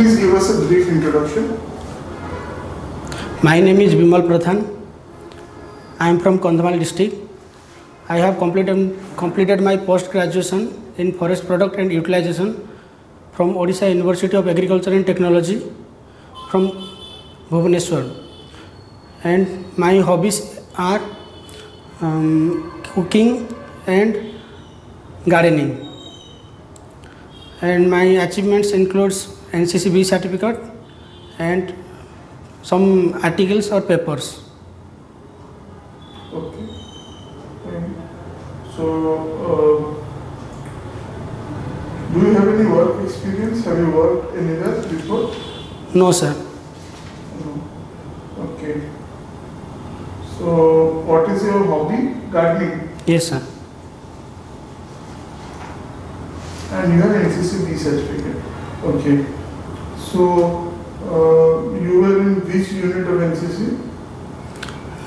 Please give us a brief introduction. My name is Bimal Pradhan. I am from Kandhamal district. I have completed my post-graduation in forest product and utilization from Odisha University of Agriculture and Technology from Bhubaneswar. And my hobbies are cooking and gardening. And my achievements includes NCC-B certificate and some articles or papers. Okay. So, do you have any work experience? Have you worked anywhere before? No, sir. No. Okay. So, what is your hobby? Gardening. Yes, sir. And you have NCC-B certificate. Okay. So, you were in which unit of NCC?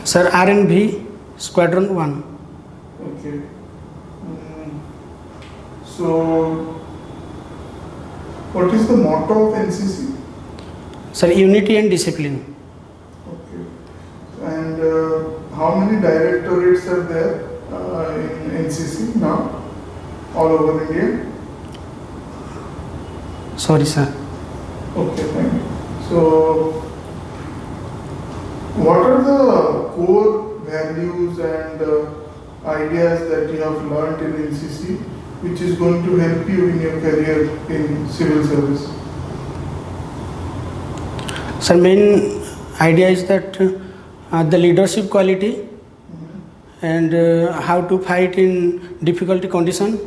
Sir, RNV Squadron 1. Okay. So, what is the motto of NCC? Sir, unity and discipline. Okay. And how many directorates are there in NCC now, all over India? Sorry, sir. Okay, thank you. So, what are the core values and ideas that you have learned in NCC, which is going to help you in your career in civil service? Sir, main idea is that the leadership quality and how to fight in difficult condition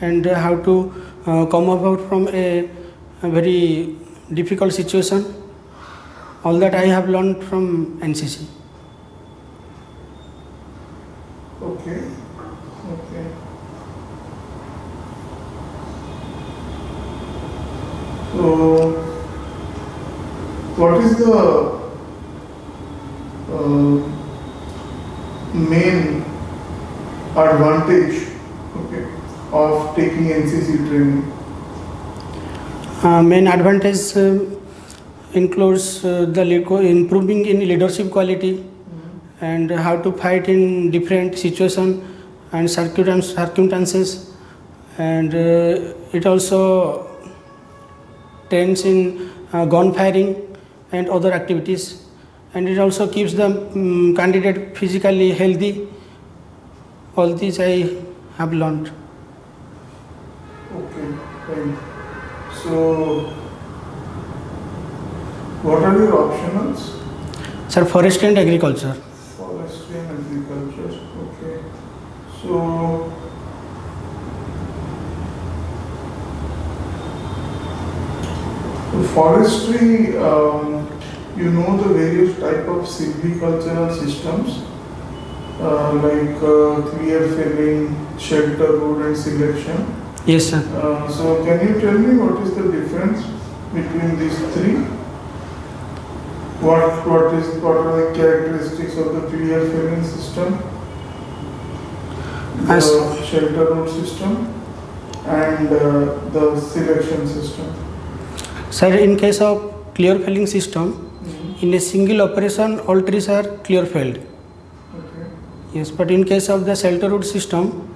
and how to come about from a very difficult situation. All that I have learned from NCC. Okay. Okay. So, what is the main advantage, okay, of taking NCC training? Main advantage includes improving in leadership quality and how to fight in different situations and circumstances, and it also trains in gun firing and other activities, and it also keeps the candidate physically healthy. All these I have learned. Okay, fine. So, what are your optionals? Sir, forestry and agriculture. Forestry and agriculture. Okay. So, forestry, you know the various type of silvicultural systems like clear felling, shelter wood and selection. Yes, sir. So can you tell me what is the difference between these three? What are the characteristics of the clear felling system, the shelter wood system, and the selection system? Sir, in case of clear felling system, in a single operation, all trees are clear felled. Okay. Yes, but in case of the shelter wood system,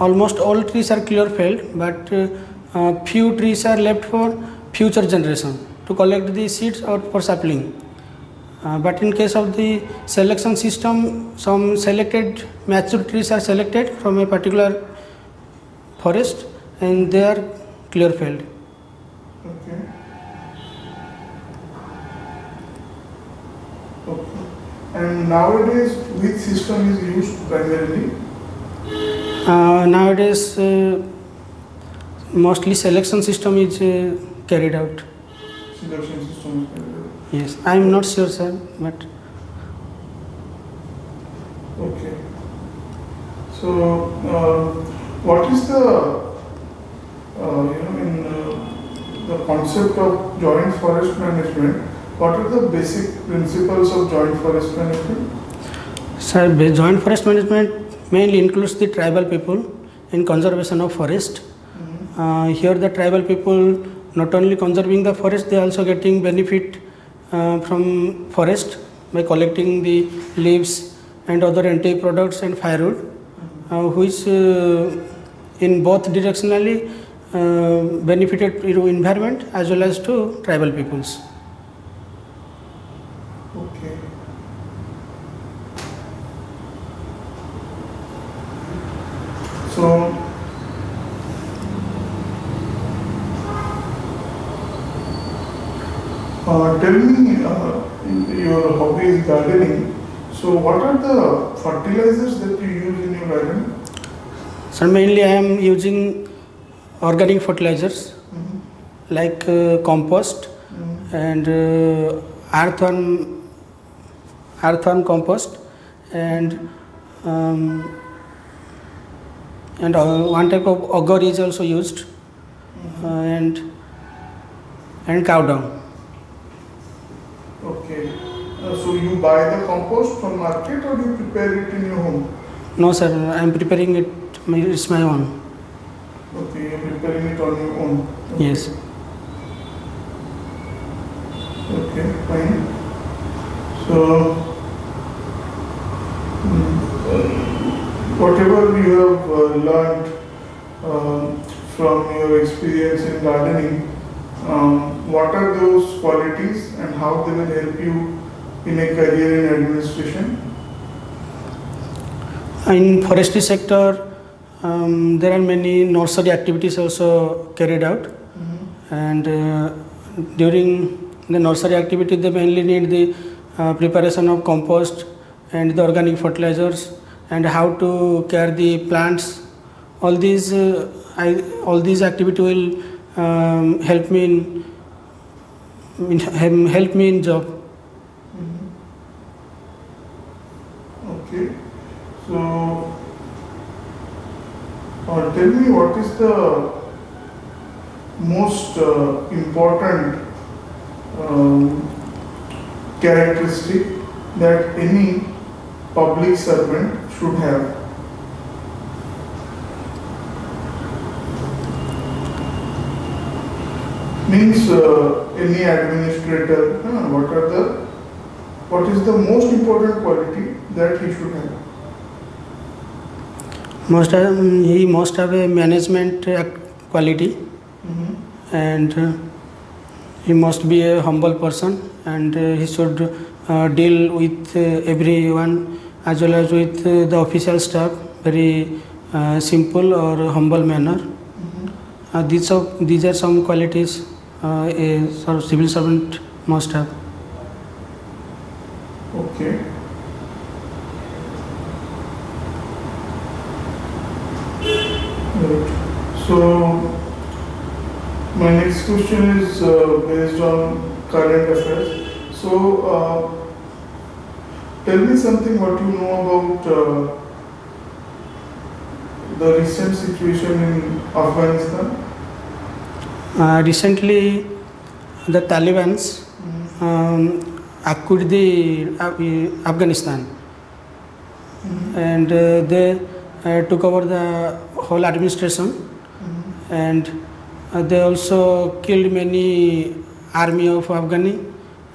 almost all trees are clear felled, but few trees are left for future generation to collect the seeds or for sapling. But in case of the selection system, some selected mature trees are selected from a particular forest and they are clear felled. Okay. Okay. And nowadays, which system is used primarily? Nowadays, mostly selection system is carried out. Selection system is carried out. Yes, I am not sure, sir, but Okay. So, what is the in the concept of joint forest management? What are the basic principles of joint forest management? Sir, joint forest management mainly includes the tribal people in conservation of forest. Here the tribal people not only conserving the forest, they are also getting benefit from forest by collecting the leaves and other anti products and firewood, which in both directionally benefited to environment as well as to tribal peoples. Okay. So, tell me, your hobby is gardening. So, what are the fertilizers that you use in your garden? So mainly I am using organic fertilizers like compost and earthworm compost and one type of agar is also used and cow dung. Okay. So, you buy the compost from market or you prepare it in your home? No sir, I am preparing it. It's my own. Okay, you're preparing it on your own. Okay. Yes. Okay, fine. So, whatever you have learned from your experience in gardening, what are those qualities and how they will help you in a career in administration? In forestry sector, there are many nursery activities also carried out, and during the nursery activity, they mainly need the preparation of compost and the organic fertilizers and how to care the plants. All these activity will help me in job. Okay. So, tell me what is the most important characteristic that any public servant should have? Means any administrator, what is the most important quality that he should have? He must have a management quality, and he must be a humble person, and he should deal with everyone as well as with the official staff very simple or humble manner. These are some qualities a sort of civil servant must have. Okay. Right. So, my next question is based on current affairs. So, tell me something what you know about the recent situation in Afghanistan. Recently, the Taliban acquired the Afghanistan, and they took over the whole administration, and they also killed many army of Afghani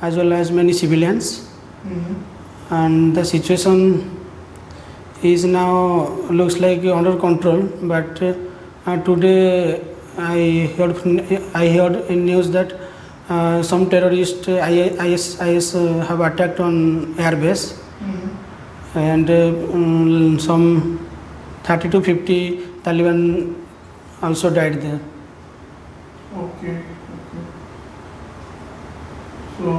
as well as many civilians, and the situation is now looks like under control. But today I heard in news that some terrorists IS have attacked on airbase, and some 30 to 50 Taliban also died there. Okay. So,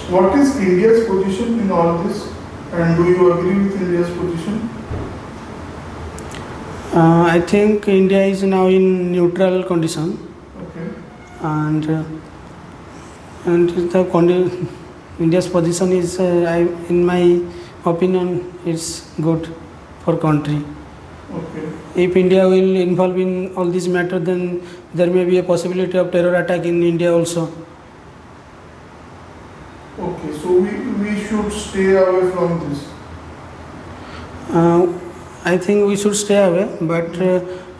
what is India's position in all this? And do you agree with India's position? I think India is now in neutral condition, Okay. and India's position is, in my opinion, is good for country. Okay. If India will involve in all these matter, then there may be a possibility of terror attack in India also. Okay. So we should stay away from this. I think we should stay away, but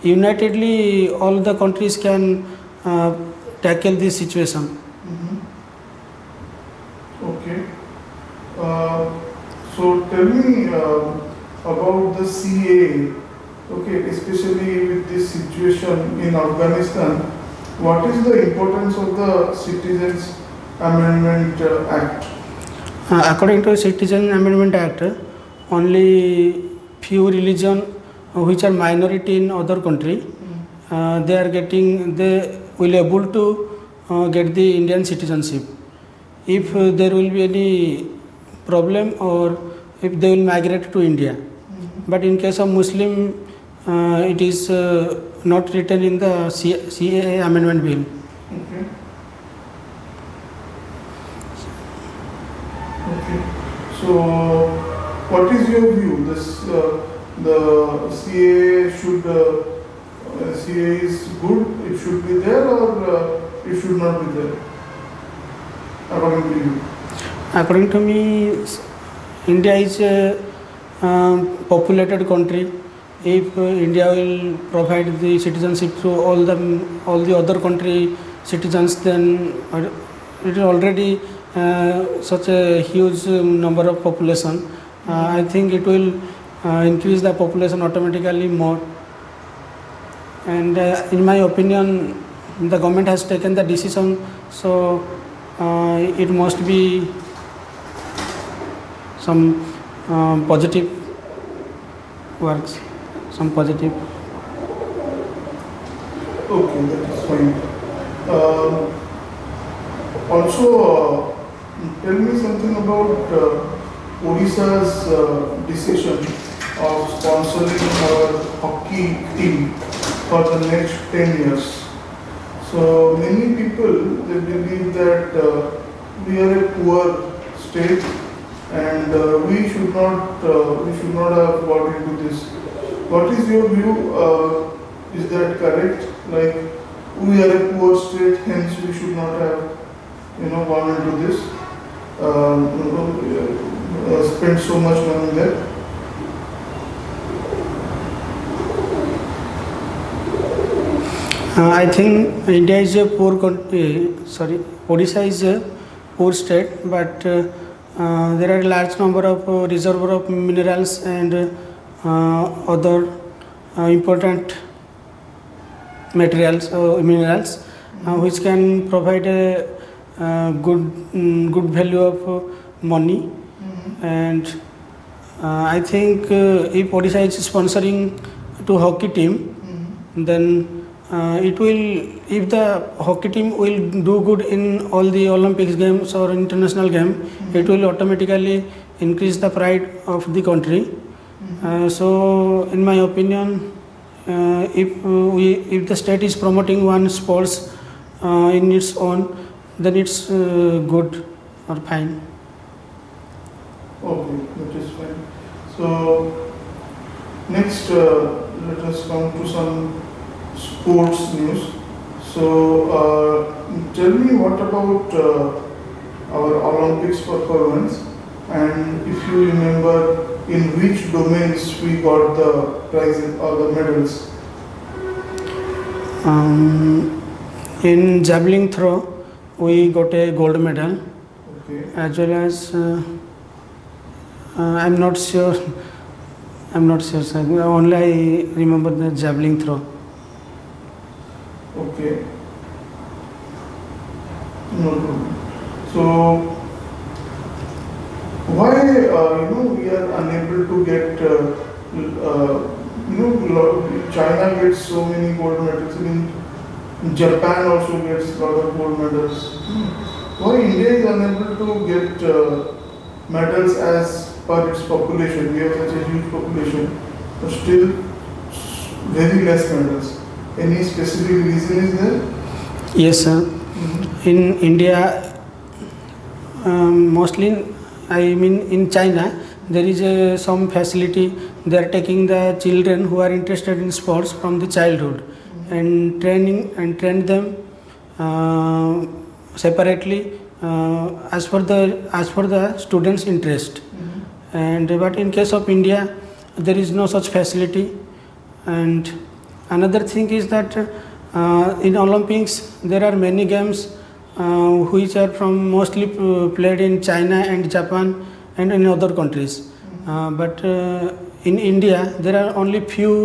unitedly all the countries can tackle this situation. Okay. So tell me about the CAA. Okay, especially with this situation in Afghanistan, what is the importance of the Citizens Amendment Act? According to Citizen Amendment Act, only few religion which are minority in other country, they will able to get the Indian citizenship. If there will be any problem or if they will migrate to India. But in case of Muslim, it is not written in the CAA amendment bill. Okay. Okay. So, what is your view? The CAA CAA is good. It should be there, or it should not be there. According to you. According to me, India is a populated country. If India will provide the citizenship to all the other country citizens, then it is already such a huge number of population. I think it will increase the population automatically more. And in my opinion, the government has taken the decision, so it must be some positive works, some positive. Okay, that is fine. Also, tell me something about Odisha's decision of sponsoring our hockey team for the next 10 years. So many people, they believe that we are a poor state and we should not have got into this. What is your view? Is that correct? Like, we are a poor state, hence we should not have gone into this, spent so much money there. I think India is a poor country. Odisha is a poor state, but there are a large number of reservoir of minerals and other important materials minerals which can provide a good value of money. And I think if Odisha is sponsoring to hockey team, then it will, if the hockey team will do good in all the Olympics games or international game, it will automatically increase the pride of the country. So in my opinion, if the state is promoting one sports in its own, then it's good or fine. Okay, that is fine. So next, let us come to some sports news. So tell me, what about our Olympics performance, and if you remember in which domains we got the prizes or the medals? In javelin throw, we got a gold medal. Okay. As well as I'm not sure, sir. Only I remember the javelin throw. Okay. No problem. So why we are unable to get China gets so many gold medals. Japan also gets a lot of gold medals. Why India is unable to get medals as per its population? We have such a huge population, but still very less medals. Any specific reason is there? Yes, sir. In India, mostly, I mean in China, there is some facility. They are taking the children who are interested in sports from the childhood and train them separately as per the students' interest. But in case of India, there is no such facility, and Another thing is that in Olympics there are many games which are from mostly played in China and Japan and in other countries. But in India there are only few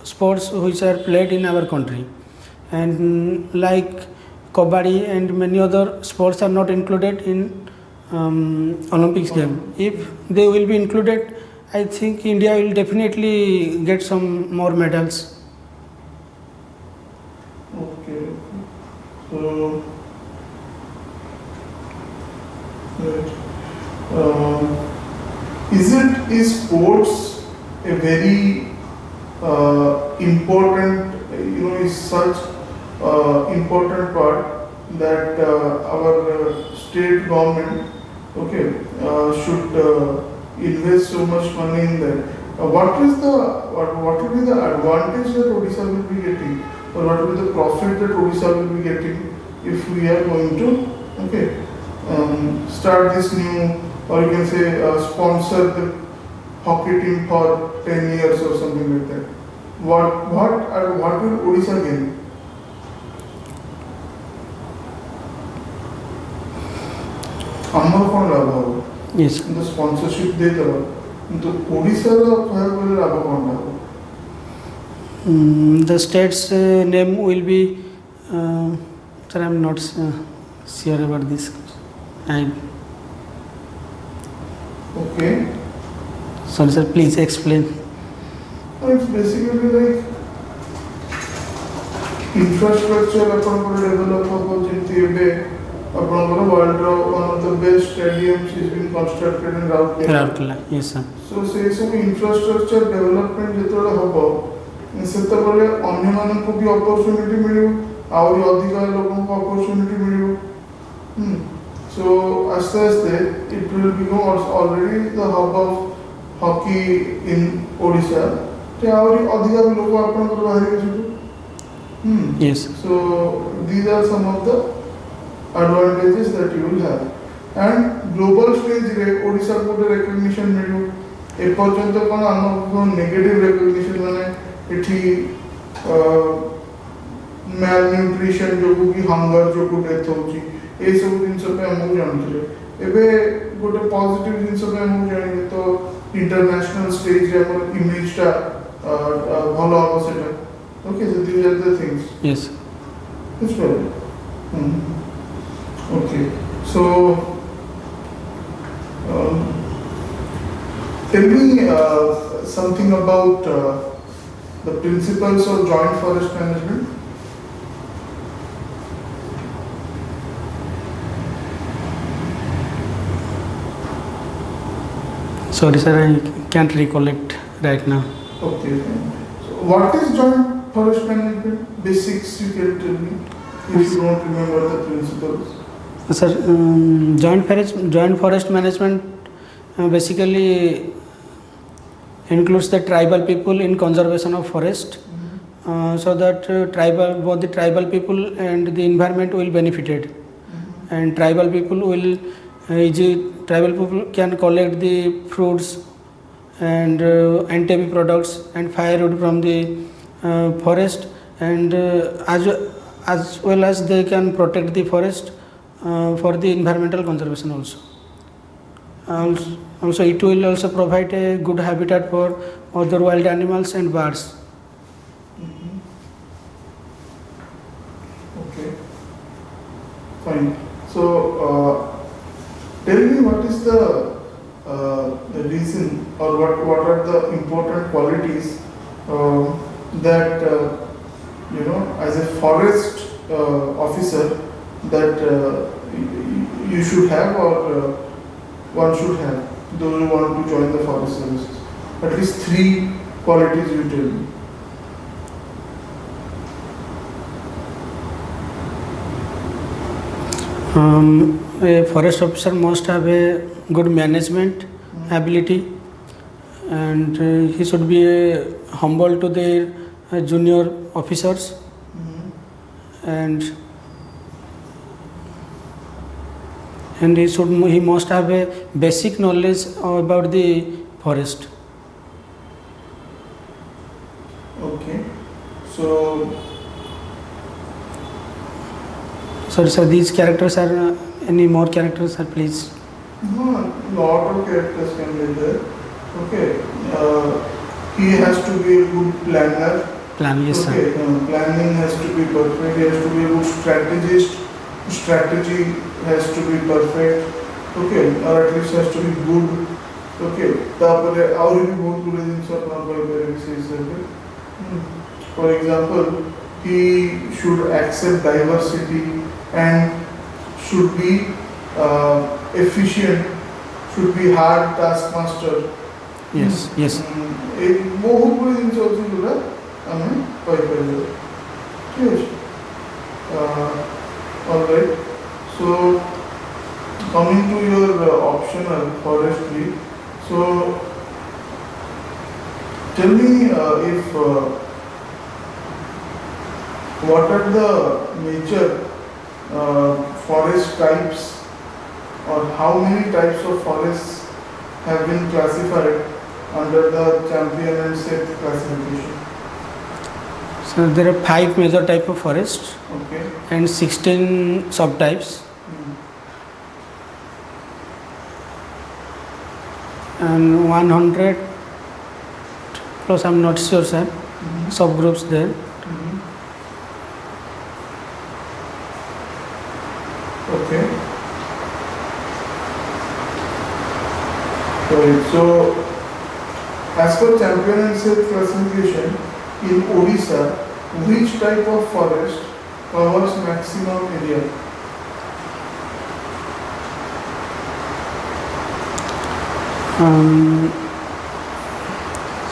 sports which are played in our country, and like kabaddi and many other sports are not included in Olympics game. If they will be included, I think India will definitely get some more medals. Okay. So, right. Is sports a very important, is such important part that our state government, okay, should invest so much money in that. What will be the advantage that Odisha will be getting, or what will be the profit that Odisha will be getting if we are going to, okay, start this new, or you can say sponsor the hockey team for 10 years or something like that. What will Odisha gain? ଆମର କ'ଣ ଲାଭ ହେବ? Yes. କିନ୍ତୁ sponsorship ଦେଇଦେବା, କିନ୍ତୁ ଓଡ଼ିଶାର କହିବାକୁ ଗଲେ ଲାଭ କ'ଣ ହେବ? The state's name will be. Sir, I am not sure about this. Okay. Sorry, sir. Please explain. It's basically like infrastructure ଆପଣଙ୍କର ଡେଭଲପ୍ ହେବ, ଯେମିତି ଏବେ ଆପଣଙ୍କର ୱାର୍ଲଡର one of the best stadiums is being constructed in Rourkela. Rourkela. Yes, sir. So ସେଇ ସବୁ infrastructure development ଯେତେବେଳେ ହେବ, ସେତେବେଳେ ଅନ୍ୟମାନଙ୍କୁ ବି ଅପରଚ୍ୟୁନିଟି ମିଳିବ, ଆହୁରି ଅଧିକ ଲୋକଙ୍କୁ ଅପରଚ୍ୟୁନିଟି ମିଳିବ. So ଆସ୍ତେ ଆସ୍ତେ it will become already the hub of hockey in Odisha. ଯେ ଆହୁରି ଅଧିକା ବି ଲୋକ ଆପଣଙ୍କର ବାହାରିବେ ସେଠୁ. Yes. So these are some of the advantages that you will have. And global stage रे Odisha को ଗୋଟେ recognition ମିଳିବ. ଏପର୍ଯ୍ୟନ୍ତ କ'ଣ ଆମକୁ ନେଗେଟିଭ୍ ରେକଗ୍ନିସନ୍, ମାନେ ଏଠି malnutrition ଯୋଗୁଁ କି ହଙ୍ଗର ଯୋଗୁଁ ଡେଥ୍ ହେଉଛି, ଏଇସବୁ ଜିନିଷ ପାଇଁ ଆମକୁ ଜାଣୁଥିଲେ. ଏବେ ଗୋଟେ ପଜିଟିଭ୍ ଜିନିଷ ପାଇଁ ଆମକୁ ଜାଣିବେ, ତ ଇଣ୍ଟରନ୍ୟାସନାଲ ଷ୍ଟେଜ୍ରେ ଆମର ଇମେଜଟା ଭଲ ହେବ ସେଟା. Okay, so these are the things. Yes. That's right. Okay, so tell me something about the principles of joint forest management. Sorry, sir, I can't recollect right now. Okay. So what is joint forest management? Basics you can tell me if you don't remember the principles. Sir, joint forest management basically includes the tribal people in conservation of forest, so that both the tribal people and the environment will benefited, and tribal people can collect the fruits and anti products and firewood from the forest, and as well as they can protect the forest for the environmental conservation also. Also it will also provide a good habitat for other wild animals and birds. Okay, fine. So tell me, what is the reason, or what are the important qualities that as a forest officer that you should have, or one should have, those who want to join the forest services? At least 3 qualities you tell me. A forest officer must have a good management ability, and he should be humble to their junior officers, and he must have a basic knowledge about the forest. Okay, so Sorry, sir. These characters are any more characters, sir? Please. No, lot of characters can be there. Okay. He has to be a good planner. Plan. Yes, sir. Okay. Planning has to be perfect. He has to be a good strategist. Strategy has to be perfect. Okay. Or at least has to be good. Okay. तापरे और भी बहुत गुड़े दिन से अपना कोई विशेष है. For example, he should accept diversity and should be efficient, should be hard taskmaster. Yes. Yes. एक बहुत बड़ी जिनिस होती है ना, हमें कोई कोई ठीक है. All right. So coming to your optional forestry. So tell me if what are the major forest types, or how many types of forests have been classified under the champion and set classification? So there are 5 major type of forests Okay. and 16 subtypes, and 100 plus, I'm not sure, sir, subgroups there. Okay. Right. So, as per champion and set classification, in Odisha, which type of forest covers maximum area?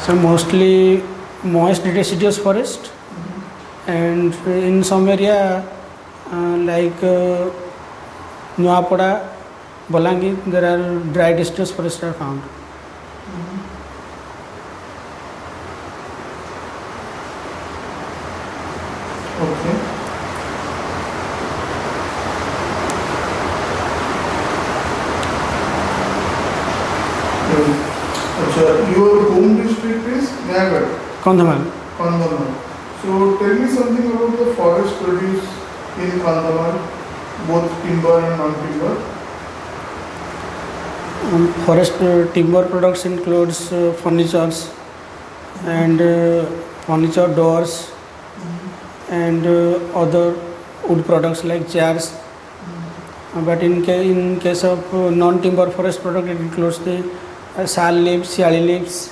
So mostly moist deciduous forest, and in some area like Nuapada, Balangir, there are dry deciduous forests are found. Okay. Your home district is Nagar, Kandhamal. Kandhamal. So tell me something about the forest produce in Kandhamal, both timber and non-timber. Forest timber products includes furnitures and furniture doors and other wood products like chairs. But in case of non-timber forest product, it includes the sal leaves, siali leaves,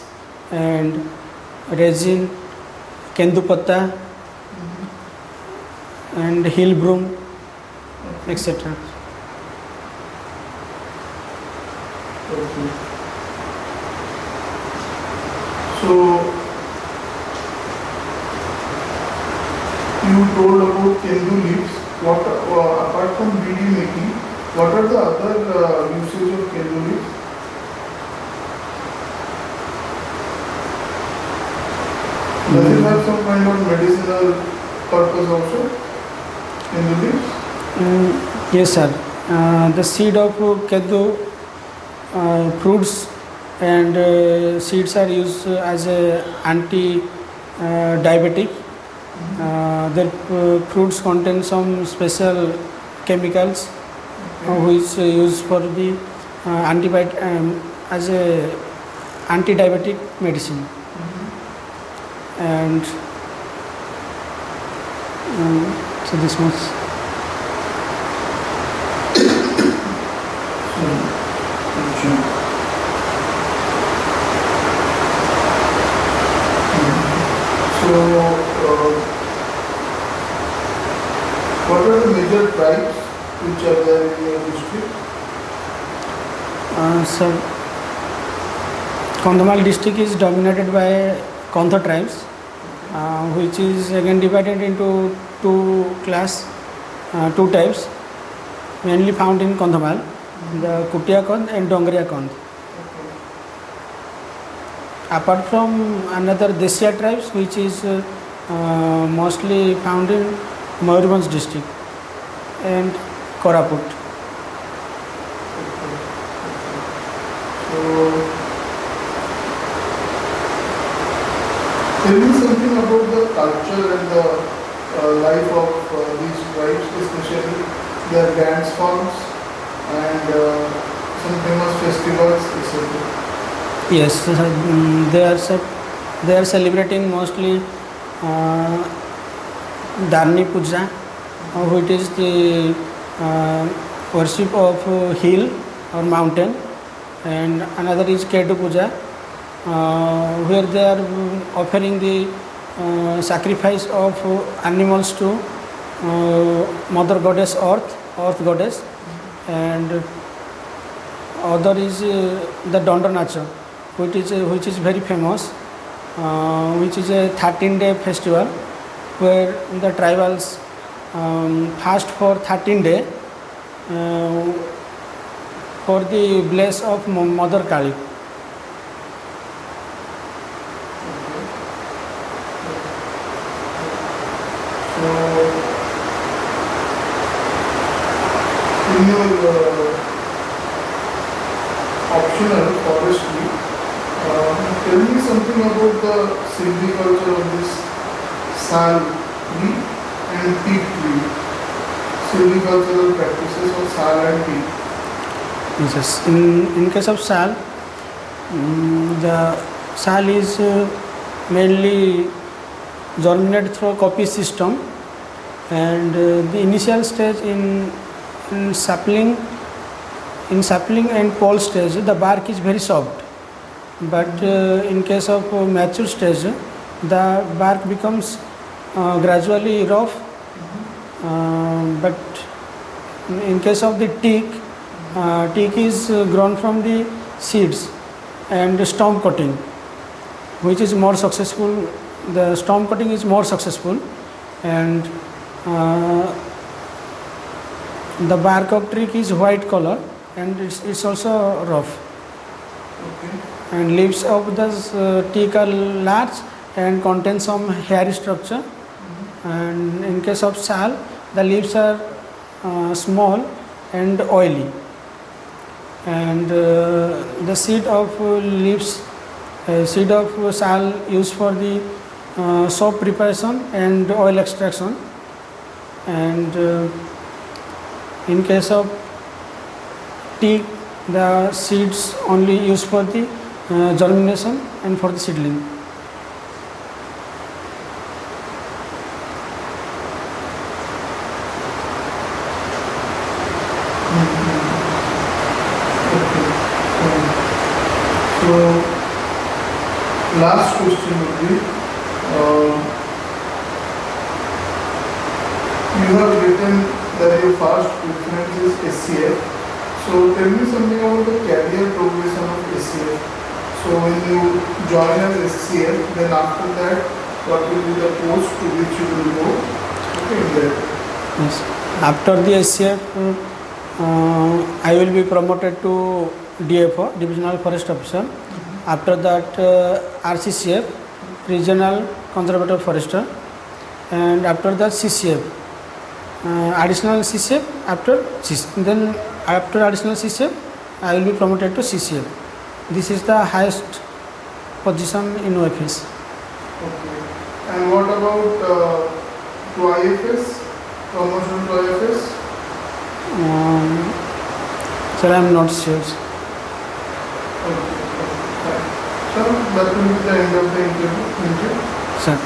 and resin, kendupatta, and hill broom, etc. Okay. So you told about kendu leaves. What apart from bead making, what are the other usage of kendu leaves? Does it have some kind of medicinal purpose also? Kendu leaves? Yes, sir. The seed of kedu, fruits and seeds are used as a anti-diabetic. The fruits contain some special chemicals which used for the as a anti-diabetic medicine. And so this much. What are the major tribes which are there in your district? So Kandhamal district is dominated by Kontha tribes, which is again divided into two types, mainly found in Kandhamal, the Kutia Kandh and Dongriya Kandh. Apart from another Desya tribes, which is mostly found in Mayurbhanj district and Koraput. So, tell me something about the culture and the life of these tribes, especially their dance forms and some famous festivals, etc. Yes, they are celebrating mostly Dharni Puja, which is the worship of hill or mountain, and another is Ketu Puja, where they are offering the sacrifice of animals to Mother Goddess Earth Goddess, and other is the Danda Nacha, which is very famous, which is a 13-day festival where the tribals fast for 13 days for the bless of Mother Kali. So, in your optional forestry, tell me something about the silviculture of this sal tree and teak tree. Silvicultural practices of sal and teak. Yes, in case of sal, the sal is mainly germinated through copy system, and the initial stage in sapling and pole stage, the bark is very soft, but in case of mature stage, the bark becomes gradually rough, but in case of the teak, teak is grown from the seeds and storm cutting, which is more successful. The storm cutting is more successful, and the bark of teak is white color, and it's also rough. Okay. And leaves of the teak are large and contain some hairy structure. And in case of sal, the leaves are small and oily. And the seed of seed of sal used for the soap preparation and oil extraction. And in case of teak, the seeds only used for the germination and for the seedling. So, last question would be, you have written that your first preference is SCF. So, tell me something about the career progression of SCF. So, when you join as SCF, then after that, what will be the post to which you will go? Okay, there. Yes. After the SCF, I will be promoted to DFO, Divisional Forest Officer. After that, RCCF, Regional Conservative Forester, and after that CCF, additional CCF. Then after additional CCF, I will be promoted to CCF. This is the highest position in OFS. Okay. And what about to IFS? Promotion to IFS? Sir, I am not sure. Okay. Fine. So that will be the end of the interview. Thank you. Sir.